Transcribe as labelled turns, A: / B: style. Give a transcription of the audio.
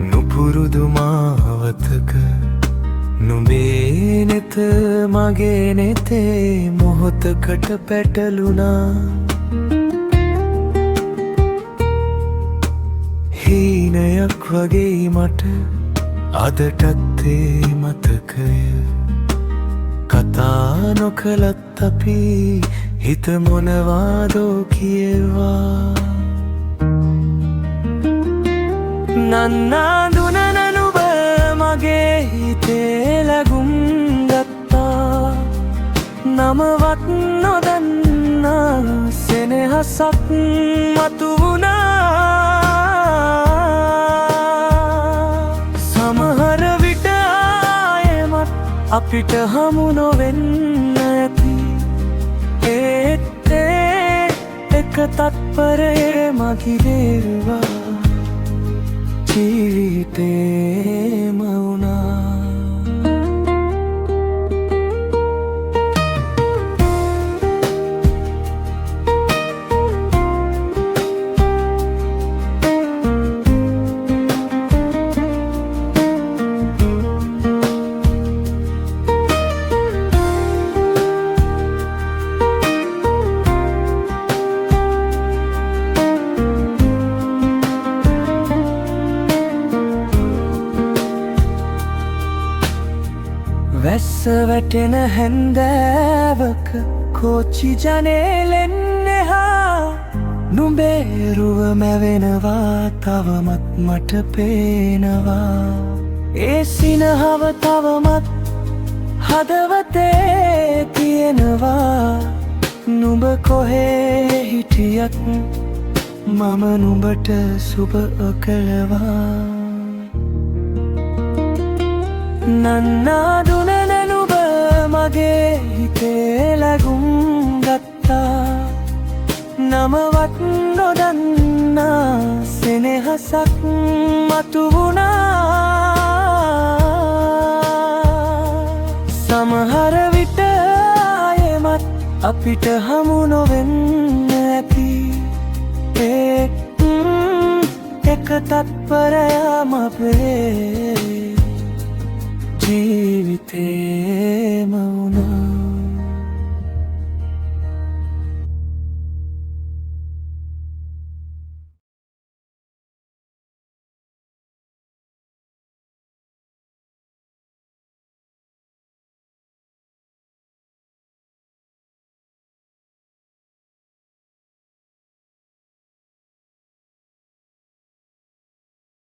A: නුපුරුදු මාවතක නුඹේ නෙත මගේ නෙතේ මොහොතකට පැටලුණා. හීනයක් වගේ මට අදටත් ඒ මතකය. කතා නොකලත් අපි හිත මොනවාදෝ කියවා. නන්නාඳුන නුඹ මගේ හිතේ ලැබුම් ගත්තා. නමවත් නොදන්නා සෙනෙහසක් මතු වුණා. සමහර විට ආයෙමත් අපිට හමු නොවෙන්න ඇති. ඒත් එක තත්පරේ මගිරේවා ජීවිතේම වුණා. වැස්ස වැටෙන හැන්දෑවක කෝච්චි ජනේලෙන් එහා නුඹේ රුව මැවෙනවා තවමත් මට පේනවා. ඒ සිනහව තවමත් හදවතේ තියෙනවා. නුඹ කොහේ හිටියත් මම නුඹට සුබ කළවා. නන්නාඳුන නුඹ මගේ හිතේ ලැබුම් ගත්තා. නමවත් නොදන්නා සෙනෙහසක් මතු වුණා. සමහර විට ආයෙමත් අපිට හමු නොවෙන්න ඇති. එක තත්පරයම අපේ ජීවිතේ